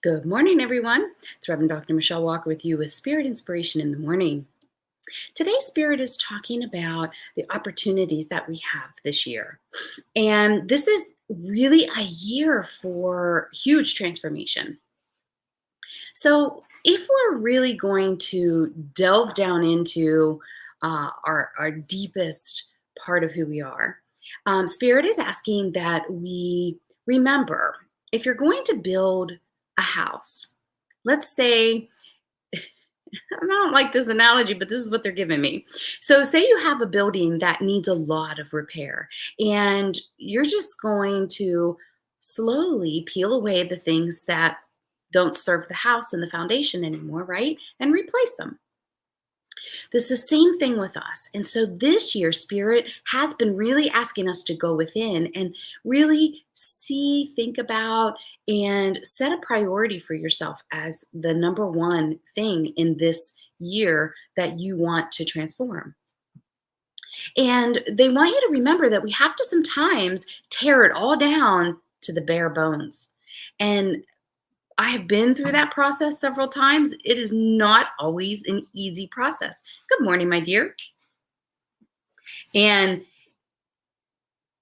Good morning, everyone. It's Reverend Dr. Michelle Walker with you with Spirit Inspiration in the Morning. Today's Spirit is talking about the opportunities that we have this year. And this is really a year for huge transformation. So, if we're really going to delve down into our deepest part of who we are, Spirit is asking that we remember if you're going to build a house, let's say, I don't like this analogy, but this is what they're giving me. So, say you have a building that needs a lot of repair, and you're just going to slowly peel away the things that don't serve the house and the foundation anymore, right? And replace them. This is the same thing with us. And so this year, Spirit has been really asking us to go within and really see, think about, and set a priority for yourself as the number one thing in this year that you want to transform. And they want you to remember that we have to sometimes tear it all down to the bare bones. And I have been through that process several times. It is not always an easy process. Good morning, my dear. And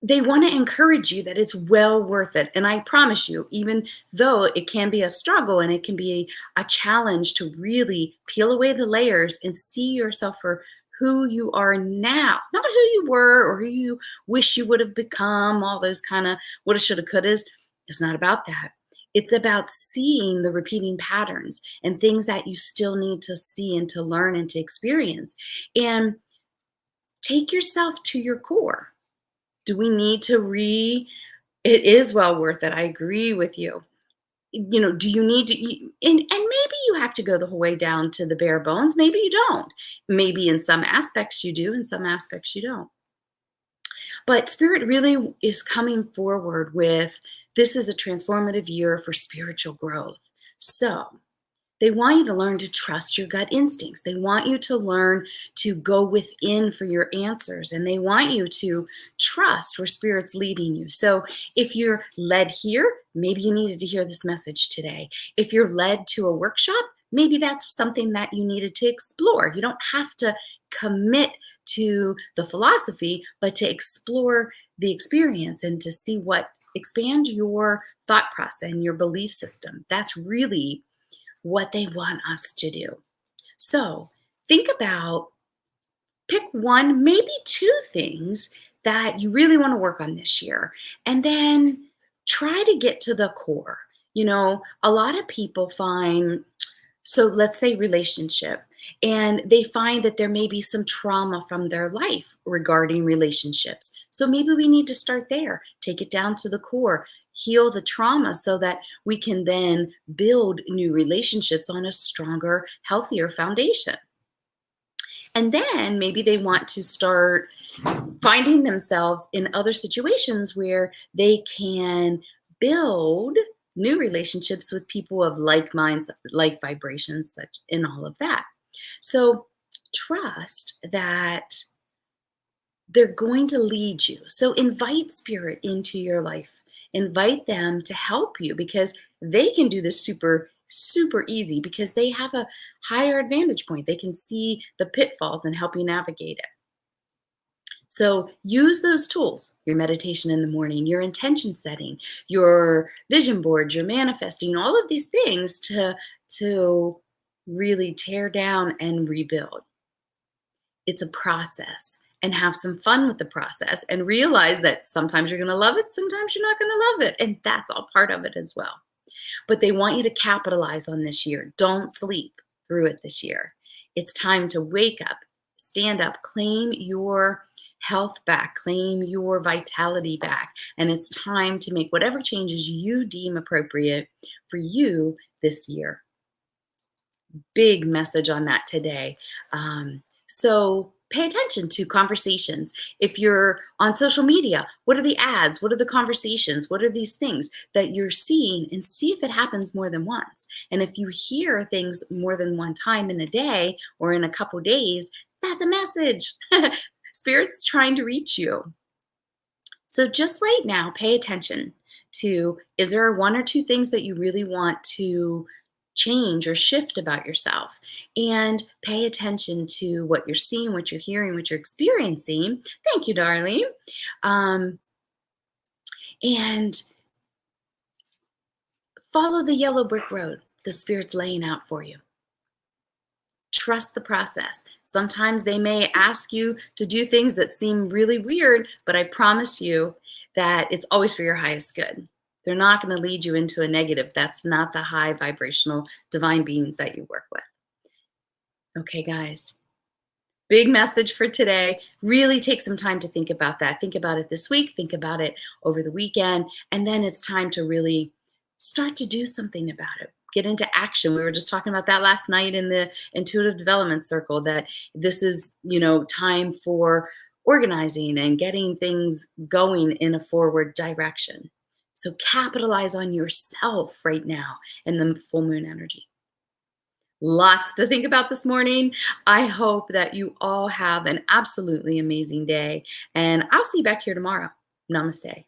they want to encourage you that it's well worth it. And I promise you, even though it can be a struggle and it can be a challenge to really peel away the layers and see yourself for who you are now, not who you were or who you wish you would have become, all those kind of woulda, shoulda, couldas. It's not about that. It's about seeing the repeating patterns and things that you still need to see and to learn and to experience. And take yourself to your core. Do we need to it is well worth it. I agree with you. Do you need to and maybe you have to go the whole way down to the bare bones. Maybe you don't. Maybe in some aspects you do, in some aspects you don't. But Spirit really is coming forward with this is a transformative year for spiritual growth. So they want you to learn to trust your gut instincts. They want you to learn to go within for your answers. And they want you to trust where Spirit's leading you. So if you're led here, maybe you needed to hear this message today. If you're led to a workshop, maybe that's something that you needed to explore. You don't have to commit to the philosophy, but to explore the experience and to see what expand your thought process and your belief system. That's really what they want us to do. So think about, pick one, maybe two things that you really want to work on this year, and then try to get to the core. A lot of people find, so let's say relationship, and they find that there may be some trauma from their life regarding relationships. So maybe we need to start there, take it down to the core, heal the trauma so that we can then build new relationships on a stronger, healthier foundation. And then maybe they want to start finding themselves in other situations where they can build new relationships with people of like minds, like vibrations, such and all of that. So trust that they're going to lead you. So invite Spirit into your life. Invite them to help you because they can do this super, super easy because they have a higher advantage point. They can see the pitfalls and help you navigate it. So use those tools, your meditation in the morning, your intention setting, your vision board, your manifesting, all of these things to really tear down and rebuild. It's a process, and have some fun with the process and realize that sometimes you're going to love it, sometimes you're not going to love it. And that's all part of it as well. But they want you to capitalize on this year. Don't sleep through it this year. It's time to wake up, stand up, claim your health back, claim your vitality back. And it's time to make whatever changes you deem appropriate for you this year. Big message on that today. So pay attention to conversations. If you're on social media, what are the ads? What are the conversations? What are these things that you're seeing? And see if it happens more than once. And if you hear things more than one time in a day or in a couple days, that's a message. Spirit's trying to reach you. So just right now, pay attention to, is there one or two things that you really want to change or shift about yourself? And pay attention to what you're seeing, what you're hearing, what you're experiencing. Thank you, darling. Um, and follow the yellow brick road that Spirit's laying out for you. Trust the process. Sometimes they may ask you to do things that seem really weird, but I promise you that it's always for your highest good. They're not going to lead you into a negative. That's not the high vibrational divine beings that you work with. Okay, guys. Big message for today. Really take some time to think about that. Think about it this week. Think about it over the weekend. And then it's time to really start to do something about it. Get into action. We were just talking about that last night in the intuitive development circle, that this is, time for organizing and getting things going in a forward direction. So capitalize on yourself right now in the full moon energy. Lots to think about this morning. I hope that you all have an absolutely amazing day, and I'll see you back here tomorrow. Namaste.